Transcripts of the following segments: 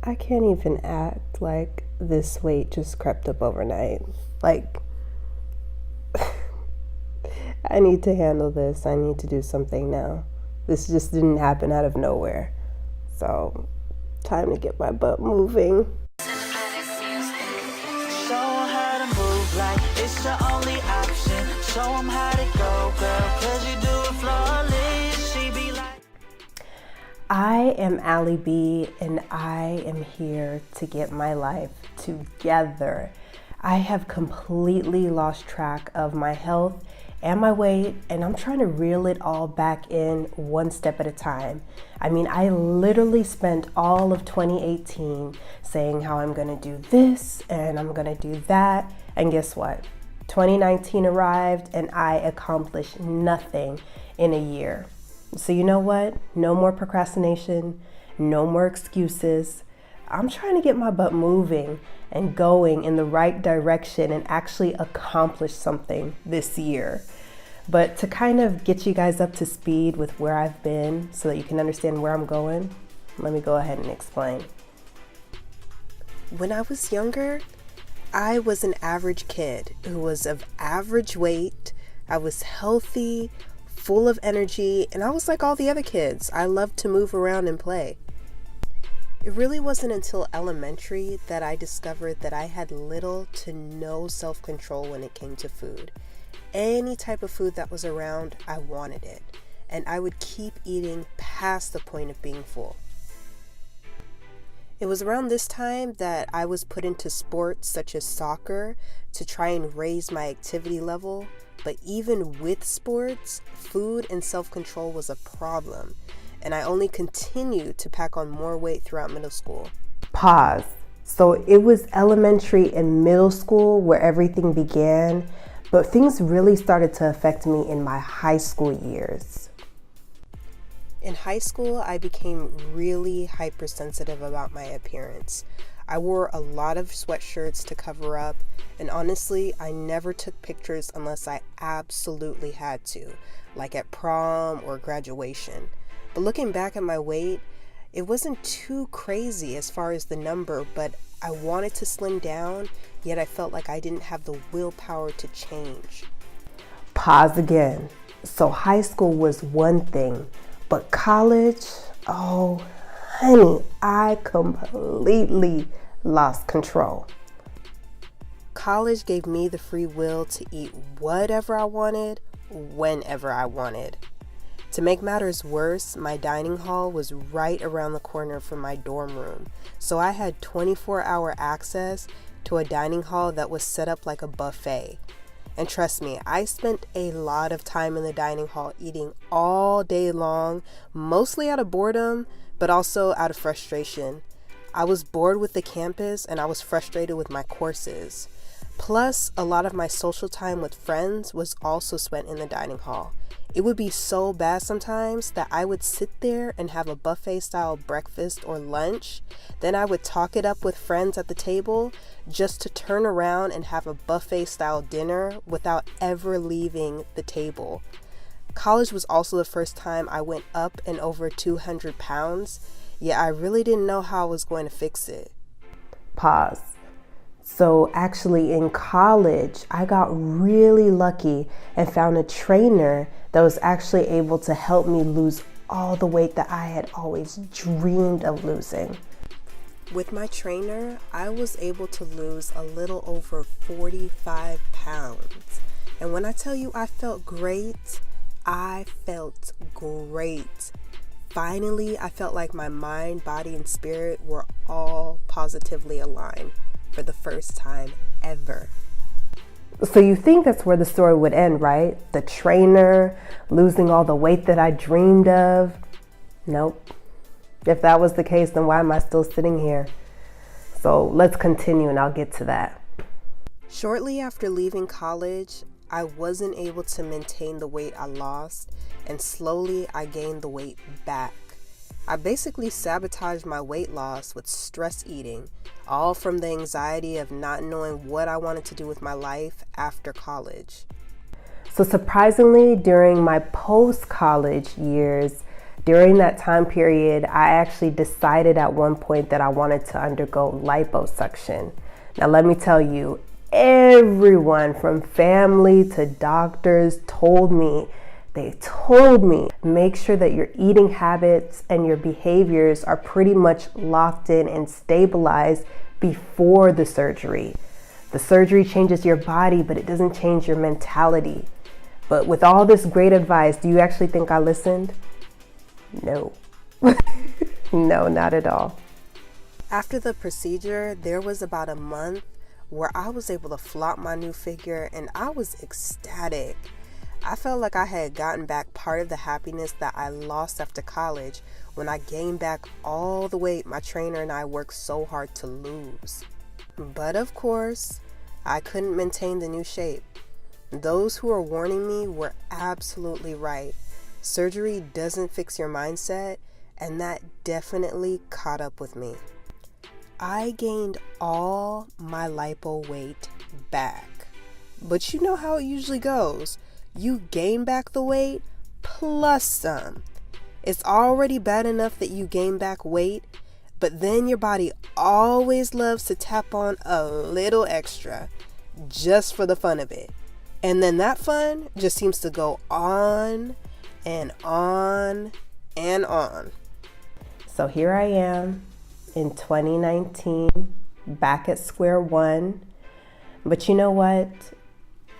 I can't even act like this weight just crept up overnight. Like, I need to handle this. I need to do something now. This just didn't happen out of nowhere. So, time to get my butt moving. Show 'em how to move like it's your only option. Show 'em how to go, girl, 'cause you do it flawless. She be like, I am Allie B, and I am here to get my life together. I have completely lost track of my health and my weight, and I'm trying to reel it all back in one step at a time. I mean, I literally spent all of 2018 saying how I'm gonna do this and I'm gonna do that, and guess what? 2019 arrived and I accomplished nothing in a year. So you know what? No more procrastination, no more excuses. I'm trying to get my butt moving and going in the right direction and actually accomplish something this year. But to kind of get you guys up to speed with where I've been so that you can understand where I'm going, let me go ahead and explain. When I was younger, I was an average kid who was of average weight. I was healthy, full of energy, and I was like all the other kids. I loved to move around and play. It really wasn't until elementary that I discovered that I had little to no self-control when it came to food. Any type of food that was around, I wanted it, and I would keep eating past the point of being full. It was around this time that I was put into sports such as soccer to try and raise my activity level, but even with sports, food and self-control was a problem, and I only continued to pack on more weight throughout middle school. Pause. So it was elementary and middle school where everything began, but things really started to affect me in my high school years. In high school, I became really hypersensitive about my appearance. I wore a lot of sweatshirts to cover up, and honestly, I never took pictures unless I absolutely had to, like at prom or graduation. But looking back at my weight, it wasn't too crazy as far as the number, but I wanted to slim down, yet I felt like I didn't have the willpower to change. Pause again. So high school was one thing, but college, oh, honey, I completely lost control. College gave me the free will to eat whatever I wanted, whenever I wanted. To make matters worse, my dining hall was right around the corner from my dorm room, so I had 24-hour access to a dining hall that was set up like a buffet. And trust me, I spent a lot of time in the dining hall eating all day long, mostly out of boredom, but also out of frustration. I was bored with the campus and I was frustrated with my courses. Plus, a lot of my social time with friends was also spent in the dining hall. It would be so bad sometimes that I would sit there and have a buffet-style breakfast or lunch. Then I would talk it up with friends at the table just to turn around and have a buffet-style dinner without ever leaving the table. College was also the first time I went up and over 200 pounds, yet I really didn't know how I was going to fix it. Pause. So actually in college, I got really lucky and found a trainer that was actually able to help me lose all the weight that I had always dreamed of losing. With my trainer, I was able to lose a little over 45 pounds. And when I tell you I felt great, I felt great. Finally, I felt like my mind, body, and spirit were all positively aligned for the first time ever. So you think that's where the story would end, right? The trainer losing all the weight that I dreamed of? Nope. If that was the case, then why am I still sitting here? So let's continue and I'll get to that. Shortly after leaving college, I wasn't able to maintain the weight I lost, and slowly I gained the weight back. I basically sabotaged my weight loss with stress eating, all from the anxiety of not knowing what I wanted to do with my life after college. So surprisingly, during my post-college years, During that time period, I actually decided at one point that I wanted to undergo liposuction. Now, let me tell you, everyone from family to doctors told me, make sure that your eating habits and your behaviors are pretty much locked in and stabilized before the surgery. The surgery changes your body, but it doesn't change your mentality. But with all this great advice, do you actually think I listened? No. No, not at all. After the procedure, there was about a month where I was able to flaunt my new figure, and I was ecstatic. I felt like I had gotten back part of the happiness that I lost after college when I gained back all the weight my trainer and I worked so hard to lose. But of course, I couldn't maintain the new shape. Those who were warning me were absolutely right. Surgery doesn't fix your mindset, and that definitely caught up with me. I gained all my lipo weight back. But you know how it usually goes. You gain back the weight plus some. It's already bad enough that you gain back weight, but then your body always loves to tap on a little extra just for the fun of it. And then that fun just seems to go on and on and on. So here I am in 2019, back at square one. But you know what?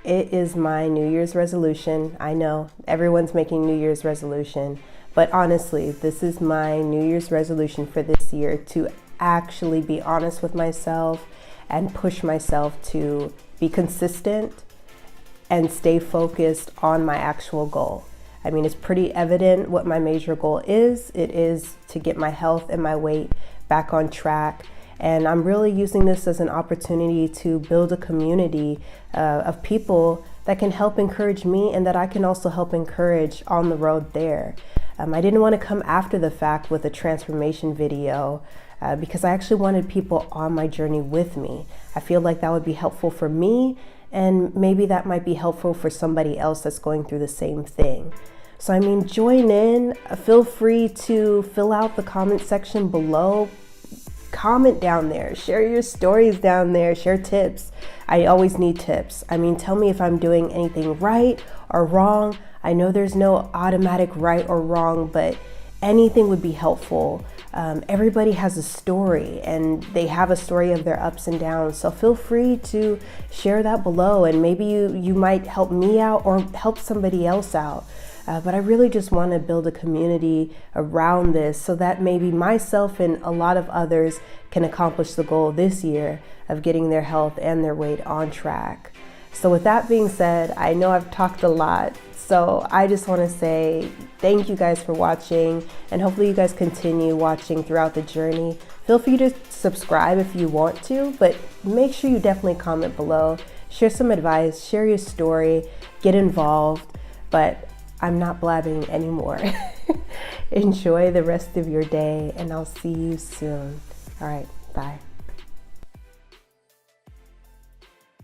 It is my New Year's resolution. I know everyone's making New Year's resolution, but honestly, this is my New Year's resolution for this year, to actually be honest with myself and push myself to be consistent and stay focused on my actual goal. I mean, it's pretty evident what my major goal is. It is to get my health and my weight back on track. And I'm really using this as an opportunity to build a community of people that can help encourage me and that I can also help encourage on the road there. I didn't want to come after the fact with a transformation video because I actually wanted people on my journey with me. I feel like that would be helpful for me, and maybe that might be helpful for somebody else that's going through the same thing. So I mean, join in. Feel free to fill out the comment section below. Comment down there, share your stories down there, share tips. I always need tips. I mean, tell me if I'm doing anything right or wrong. I know there's no automatic right or wrong, but anything would be helpful. Everybody has a story, and they have a story of their ups and downs. So feel free to share that below, and maybe you might help me out or help somebody else out. But I really just want to build a community around this so that maybe myself and a lot of others can accomplish the goal this year of getting their health and their weight on track. So with that being said, I know I've talked a lot, so I just want to say thank you guys for watching, and hopefully you guys continue watching throughout the journey. Feel free to subscribe if you want to, but make sure you definitely comment below, share some advice, share your story, get involved. But I'm not blabbing anymore. Enjoy the rest of your day, and I'll see you soon. All right, bye.